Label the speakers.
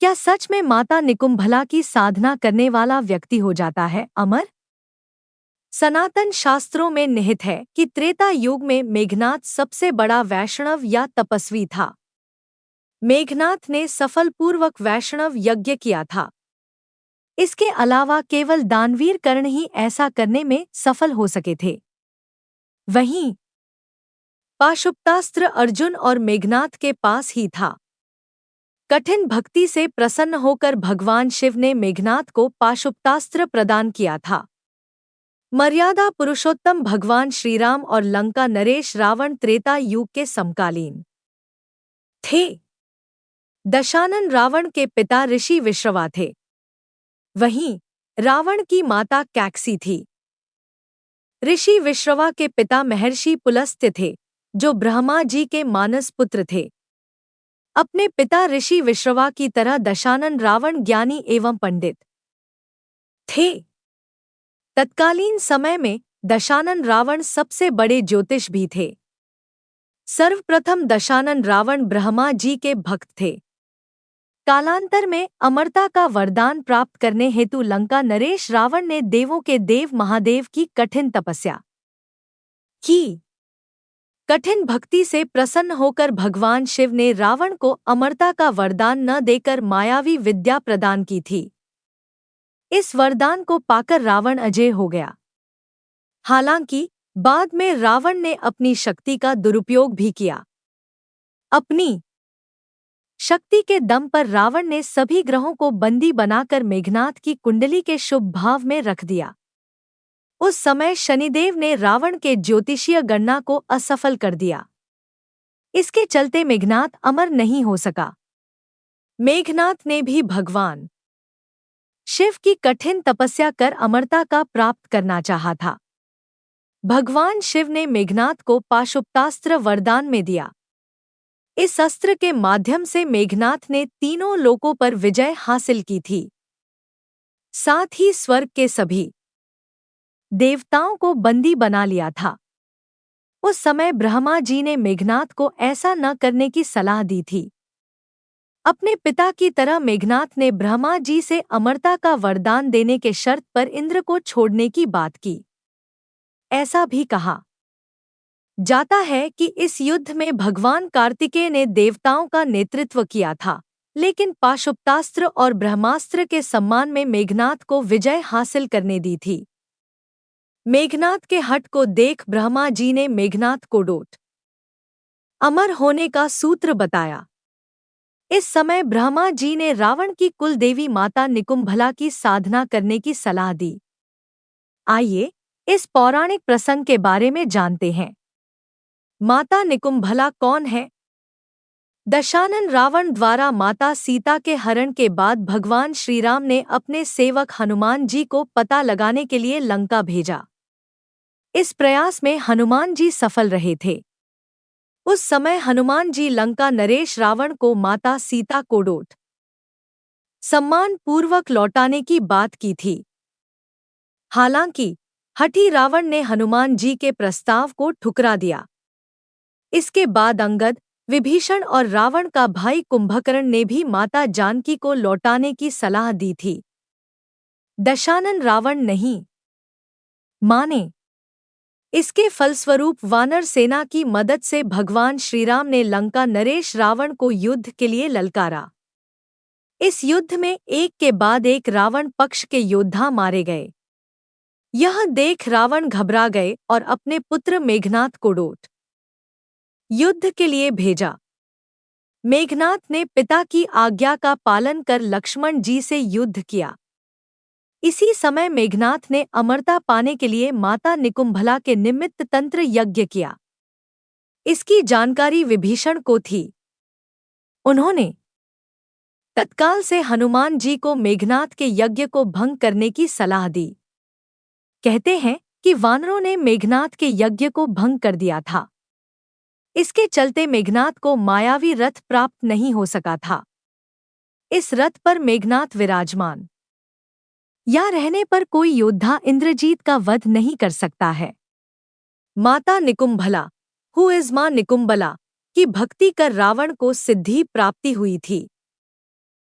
Speaker 1: क्या सच में माता निकुंभला की साधना करने वाला व्यक्ति हो जाता है अमर? सनातन शास्त्रों में निहित है कि त्रेता युग में मेघनाथ सबसे बड़ा वैष्णव या तपस्वी था। मेघनाथ ने सफलपूर्वक वैष्णव यज्ञ किया था। इसके अलावा केवल दानवीर कर्ण ही ऐसा करने में सफल हो सके थे। वहीं पाशुपतास्त्र अर्जुन और मेघनाथ के पास ही था। कठिन भक्ति से प्रसन्न होकर भगवान शिव ने मेघनाथ को पाशुपतास्त्र प्रदान किया था। मर्यादा पुरुषोत्तम भगवान श्रीराम और लंका नरेश रावण त्रेता युग के समकालीन थे। दशानन रावण के पिता ऋषि विश्रवा थे। वहीं रावण की माता कैकसी थी। ऋषि विश्रवा के पिता महर्षि पुलस्त्य थे, जो ब्रह्मा जी के मानस पुत्र थे। अपने पिता ऋषि विश्रवा की तरह दशानन रावण ज्ञानी एवं पंडित थे। तत्कालीन समय में दशानन रावण सबसे बड़े ज्योतिष भी थे। सर्वप्रथम दशानन रावण ब्रह्मा जी के भक्त थे। कालांतर में अमरता का वरदान प्राप्त करने हेतु लंका नरेश रावण ने देवों के देव महादेव की कठिन तपस्या की। कठिन भक्ति से प्रसन्न होकर भगवान शिव ने रावण को अमरता का वरदान न देकर मायावी विद्या प्रदान की थी। इस वरदान को पाकर रावण अजय हो गया। हालांकि बाद में रावण ने अपनी शक्ति का दुरुपयोग भी किया। अपनी शक्ति के दम पर रावण ने सभी ग्रहों को बंदी बनाकर मेघनाथ की कुंडली के शुभ भाव में रख दिया। उस समय शनिदेव ने रावण के ज्योतिषीय गणना को असफल कर दिया। इसके चलते मेघनाथ अमर नहीं हो सका। मेघनाथ ने भी भगवान शिव की कठिन तपस्या कर अमरता का प्राप्त करना चाहा था। भगवान शिव ने मेघनाथ को पाशुपतास्त्र वरदान में दिया। इस अस्त्र के माध्यम से मेघनाथ ने तीनों लोकों पर विजय हासिल की थी। साथ ही स्वर्ग के सभी देवताओं को बंदी बना लिया था। उस समय ब्रह्मा जी ने मेघनाथ को ऐसा न करने की सलाह दी थी। अपने पिता की तरह मेघनाथ ने ब्रह्मा जी से अमरता का वरदान देने के शर्त पर इंद्र को छोड़ने की बात की। ऐसा भी कहा जाता है कि इस युद्ध में भगवान कार्तिकेय ने देवताओं का नेतृत्व किया था, लेकिन पाशुपतास्त्र और ब्रह्मास्त्र के सम्मान में मेघनाथ को विजय हासिल करने दी थी। मेघनाथ के हठ को देख ब्रह्मा जी ने मेघनाथ को डोट अमर होने का सूत्र बताया। इस समय ब्रह्मा जी ने रावण की कुल देवी माता निकुंभला की साधना करने की सलाह दी। आइए इस पौराणिक प्रसंग के बारे में जानते हैं। माता निकुंभला कौन है? दशानन रावण द्वारा माता सीता के हरण के बाद भगवान श्रीराम ने अपने सेवक हनुमान जी को पता लगाने के लिए लंका भेजा। इस प्रयास में हनुमान जी सफल रहे थे। उस समय हनुमान जी लंका नरेश रावण को माता सीता को डोट सम्मान पूर्वक लौटाने की बात की थी। हालांकि हठी रावण ने हनुमान जी के प्रस्ताव को ठुकरा दिया। इसके बाद अंगद, विभीषण और रावण का भाई कुंभकर्ण ने भी माता जानकी को लौटाने की सलाह दी थी। दशानन रावण नहीं माने। इसके फलस्वरूप वानर सेना की मदद से भगवान श्रीराम ने लंका नरेश रावण को युद्ध के लिए ललकारा। इस युद्ध में एक के बाद एक रावण पक्ष के योद्धा मारे गए। यह देख रावण घबरा गए और अपने पुत्र मेघनाथ को डोट युद्ध के लिए भेजा। मेघनाथ ने पिता की आज्ञा का पालन कर लक्ष्मण जी से युद्ध किया। इसी समय मेघनाथ ने अमरता पाने के लिए माता निकुंभला के निमित्त तंत्र यज्ञ किया। इसकी जानकारी विभीषण को थी। उन्होंने तत्काल से हनुमान जी को मेघनाथ के यज्ञ को भंग करने की सलाह दी। कहते हैं कि वानरों ने मेघनाथ के यज्ञ को भंग कर दिया था। इसके चलते मेघनाथ को मायावी रथ प्राप्त नहीं हो सका था। इस रथ पर मेघनाथ विराजमान या रहने पर कोई योद्धा इंद्रजीत का वध नहीं कर सकता है। माता निकुंभला, हु इज मां निकुंभला, की भक्ति कर रावण को सिद्धि प्राप्ति हुई थी।